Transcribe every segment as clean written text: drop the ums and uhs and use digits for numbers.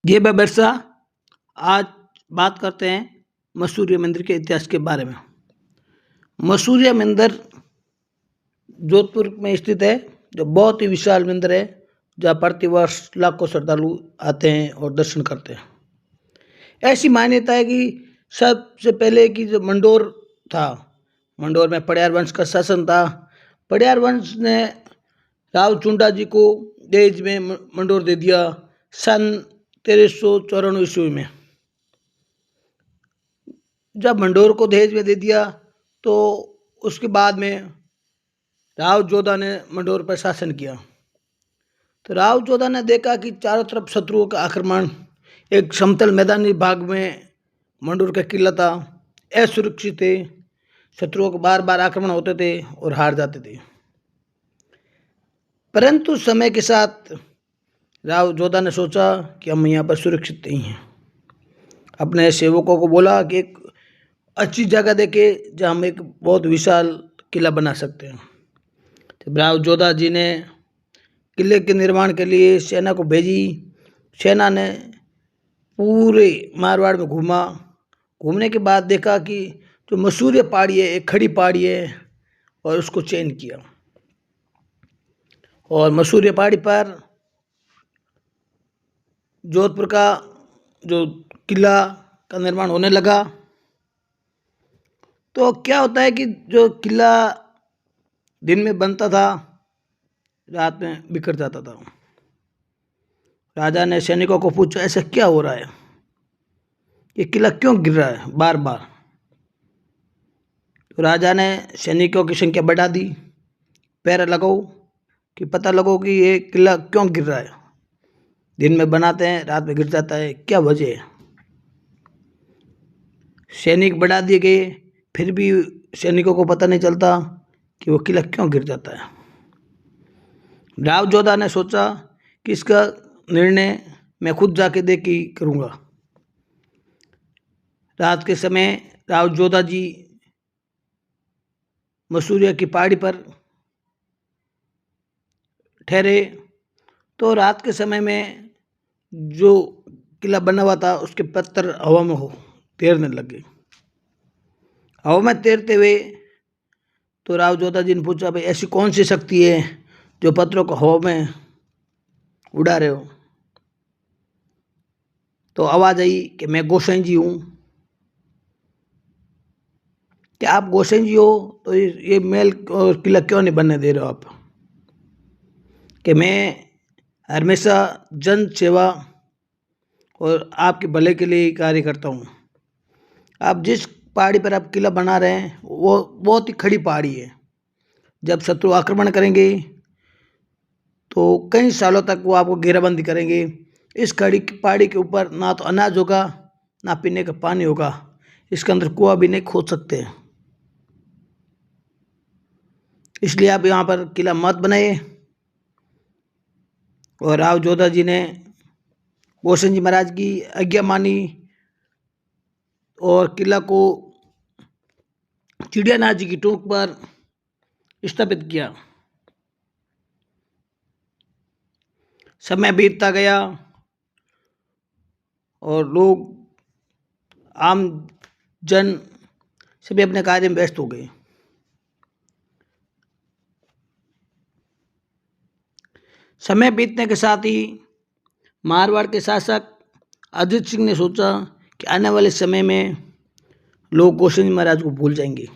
ये बिरसा। आज बात करते हैं मसूरिया मंदिर के इतिहास के बारे में। मसूरिया मंदिर जोधपुर में स्थित है, जो बहुत ही विशाल मंदिर है, जहाँ प्रतिवर्ष लाखों श्रद्धालु आते हैं और दर्शन करते हैं। ऐसी मान्यता है कि सबसे पहले की जो मंडोर था, मंडोर में पड़यार वंश का शासन था। पड़यार वंश ने राव चुंडा जी को दहेज में मंडोर दे दिया सन 1394 ईस्वी में। जब मंडोर को दहेज में दे दिया तो उसके बाद में राव जोधा ने मंडोर पर शासन किया। तो राव जोधा ने देखा कि चारों तरफ शत्रुओं का आक्रमण, एक समतल मैदानी भाग में मंडोर का किला था, असुरक्षित थे, शत्रुओं को बार बार आक्रमण होते थे और हार जाते थे। परंतु समय के साथ राव जोधा ने सोचा कि हम यहाँ पर सुरक्षित नहीं हैं। अपने सेवकों को बोला कि एक अच्छी जगह देखे जहाँ हम एक बहुत विशाल किला बना सकते हैं। तो राव जोधा जी ने किले के निर्माण के लिए सेना को भेजी। सेना ने पूरे मारवाड़ में घूमा। घूमने के बाद देखा कि जो मसूरिया पहाड़ी है एक खड़ी पहाड़ी है, और उसको चयन किया। और मसूरिया पहाड़ी पर जोधपुर का जो किला का निर्माण होने लगा। तो क्या होता है कि जो किला दिन में बनता था, रात में बिखर जाता था। राजा ने सैनिकों को पूछा, ऐसा क्या हो रहा है, ये किला क्यों गिर रहा है बार बार। तो राजा ने सैनिकों की संख्या बढ़ा दी। पहरा लगाओ कि पता लगो कि ये किला क्यों गिर रहा है, दिन में बनाते हैं रात में गिर जाता है, क्या वजह है। सैनिक बढ़ा दिए गए, फिर भी सैनिकों को पता नहीं चलता कि वो किला क्यों गिर जाता है। राव जोधा ने सोचा कि इसका निर्णय मैं खुद जाके देख के करूँगा। रात के समय राव जोधा जी मसूरिया की पहाड़ी पर ठहरे। तो रात के समय में जो किला बना हुआ था उसके पत्थर हवा में तैरने लगे। हवा में तैरते हुए तो राव जोधा जी ने पूछा, भाई ऐसी कौन सी शक्ति है जो पत्थरों को हवा में उड़ा रहे हो। तो आवाज़ आई कि मैं गोसाई जी हूँ। कि आप गोसाई जी हो तो ये महल और किला क्यों नहीं बनने दे रहे हो आप। कि मैं हमेशा जन सेवा और आपके भले के लिए कार्य करता हूँ। आप जिस पहाड़ी पर आप किला बना रहे हैं वो बहुत ही खड़ी पहाड़ी है। जब शत्रु आक्रमण करेंगे तो कई सालों तक वो आपको घेराबंदी करेंगे। इस खड़ी पहाड़ी के ऊपर ना तो अनाज होगा, ना पीने का पानी होगा, इसके अंदर कुआं भी नहीं खोद सकते। इसलिए आप यहाँ पर किला मत बनाइए। और राव जोधा जी ने गोसेन जी महाराज की आज्ञा मानी और किला को चिड़ियानाथ जी की टोक पर स्थापित किया। समय बीतता गया और लोग, आम जन सभी अपने कार्य में व्यस्त हो गए। समय बीतने के साथ ही मारवाड़ के शासक अजित सिंह ने सोचा कि आने वाले समय में लोग गोसेन जी महाराज को भूल जाएंगे,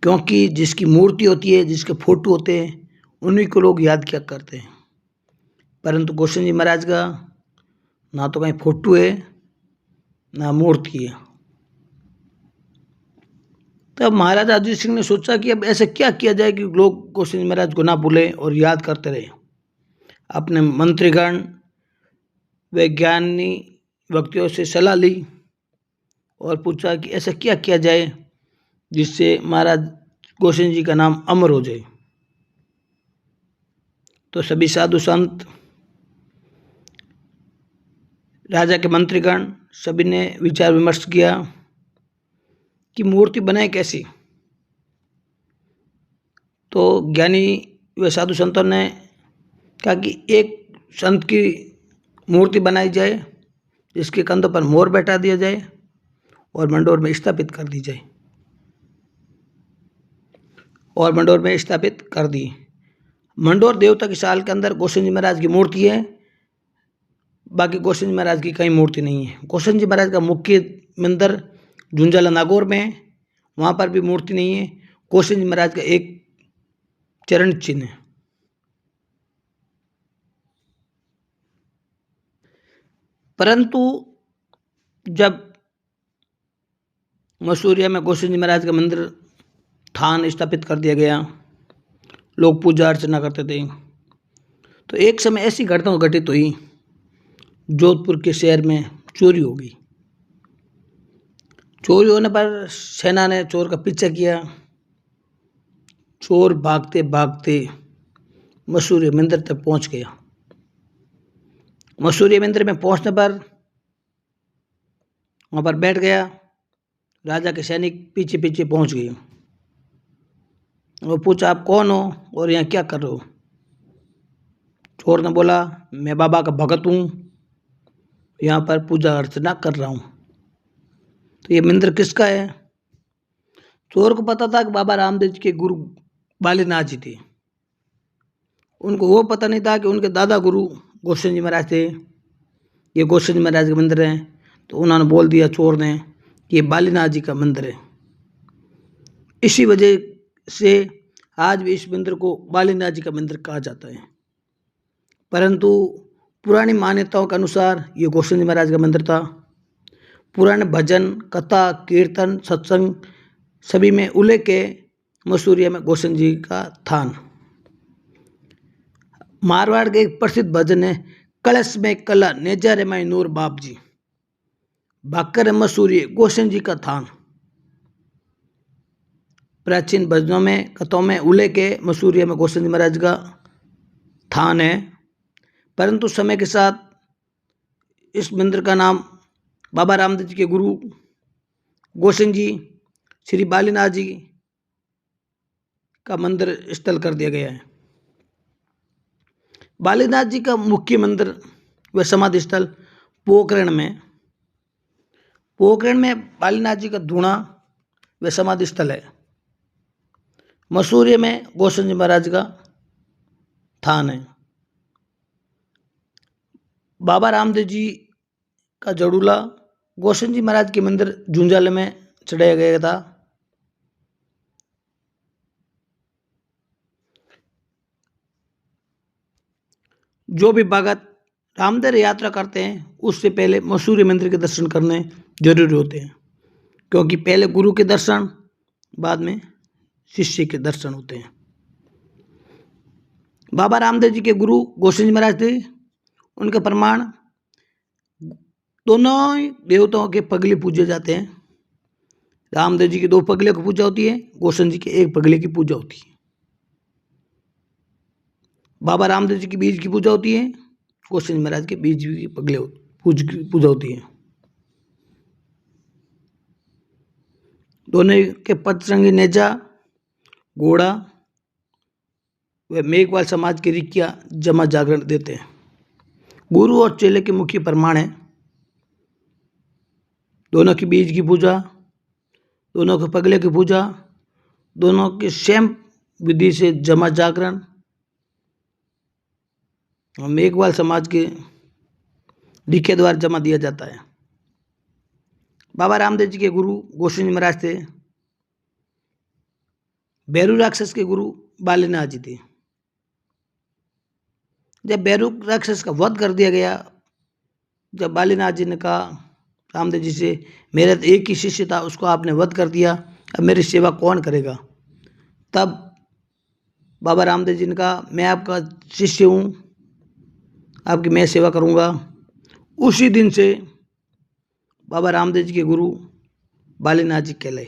क्योंकि जिसकी मूर्ति होती है, जिसके फोटो होते हैं, उन्हीं को लोग याद किया करते हैं। परंतु गोसेन जी महाराज का ना तो कहीं फोटो है ना मूर्ति है। तब महाराजा अजित सिंह ने सोचा कि अब ऐसा क्या किया जाए कि लोग गोसेन जी महाराज को ना भूलें और याद करते रहे। अपने मंत्रीगण वैज्ञानिक व्यक्तियों से सलाह ली और पूछा कि ऐसा क्या किया जाए जिससे महाराज गोसेन जी का नाम अमर हो जाए। तो सभी साधु संत, राजा के मंत्रीगण, सभी ने विचार विमर्श किया कि मूर्ति बनाए कैसी। तो ज्ञानी व साधु संतों ने कहा कि एक संत की मूर्ति बनाई जाए जिसके कंधों पर मोर बैठा दिया जाए और मंडोर में स्थापित कर दी जाए, और मंडोर में स्थापित कर दी। मंडोर देवता की साल के अंदर गोसेन जी महाराज की मूर्ति है, बाकी गोसेन जी महाराज की कहीं मूर्ति नहीं है। गोसेन जी महाराज का मुख्य मंदिर झुंझला नागौर में है, वहाँ पर भी मूर्ति नहीं है। गोसेन जी महाराज का एक चरण चिन्ह है। परंतु जब मसूरिया में गोसेन जी महाराज का मंदिर थान स्थापित कर दिया गया, लोग पूजा अर्चना करते थे, तो एक समय ऐसी घटना घटित हुई, जोधपुर के शहर में चोरी हो गई। चोरी होने पर सेना ने चोर का पीछा किया। चोर भागते भागते मसूरिया मंदिर तक पहुंच गया। मसूरिया मंदिर में पहुंचने पर वहाँ पर बैठ गया। राजा के सैनिक पीछे पीछे पहुंच गए। वो पूछा, आप कौन हो और यहाँ क्या कर रहे हो? चोर ने बोला, मैं बाबा का भगत हूँ, यहाँ पर पूजा अर्चना कर रहा हूँ। तो ये मंदिर किसका है? चोर को पता था कि बाबा रामदेव जी के गुरु बालीनाथ जी थे। उनको वो पता नहीं था कि उनके दादा गुरु गोसेन जी महाराज थे, ये गोसेन जी महाराज का मंदिर है। तो उन्होंने बोल दिया चोर ने कि ये बालीनाथ जी का मंदिर है। इसी वजह से आज भी इस मंदिर को बालीनाथ जी का मंदिर कहा जाता है। परंतु पुरानी मान्यताओं के अनुसार ये गोसेन जी महाराज का मंदिर था। पुराने भजन, कथा, कीर्तन, सत्संग सभी में उल्लेख है मसूरिया में गोसेन जी का थान। मारवाड़ के एक प्रसिद्ध भजन है, कलश में कला नेजा रे माई नूर बाप जी, भाकर मसूरी गोसेन जी का थान। प्राचीन भजनों में, कथाओं में उल्लेख है मसूरिया में गोसेन जी महाराज का थान है। परंतु समय के साथ इस मंदिर का नाम बाबा रामदेव जी के गुरु गोसेन जी श्री बालीनाथ जी का मंदिर स्थल कर दिया गया है। बालीनाथ जी का मुख्य मंदिर व समाधि स्थल पोखरण में बालीनाथ जी का धूणा व समाधि स्थल है। मसूरिया में गोसेन जी महाराज का थान है। बाबा रामदेव जी का जड़ूला गोसेन जी महाराज के मंदिर झुंझला में चढ़ाया गया था। जो भी भगत रामदेव यात्रा करते हैं उससे पहले मसूरी मंदिर के दर्शन करने जरूरी होते हैं, क्योंकि पहले गुरु के दर्शन, बाद में शिष्य के दर्शन होते हैं। बाबा रामदेव जी के गुरु गोसेन जी महाराज थे। उनके प्रमाण दोनों ही देवताओं के पगले पूजे जाते हैं। रामदेव जी की 2 पगले की पूजा होती है, गोसेन जी के 1 पगले की पूजा होती है। बाबा रामदेव जी की बीज की पूजा होती है, गोसेन जी महाराज के बीज की पगले पूजा होती है। दोनों के पचरंगी नेजा, घोड़ा व मेघवाल समाज की रिक्कियाँ जमा जागरण देते हैं। गुरु और चेले के मुख्य प्रमाण है दोनों की बीज की पूजा, दोनों के पगले की पूजा, दोनों के सेम विधि से जमा जागरण और मेघवाल समाज के रिक्के द्वारा जमा दिया जाता है। बाबा रामदेव जी के गुरु गोसेन जी महाराज थे। भैरू राक्षस के गुरु बालीनाथ जी थे। जब भैरू राक्षस का वध कर दिया गया, जब बालीनाथ जी ने कहा रामदेव जी से, मेरा तो एक ही शिष्य था, उसको आपने वध कर दिया, अब मेरी सेवा कौन करेगा? तब बाबा रामदेव जी ने कहा, मैं आपका शिष्य हूँ, आपकी मैं सेवा करूँगा। उसी दिन से बाबा रामदेव जी के गुरु बालीनाथ जी कहलाए।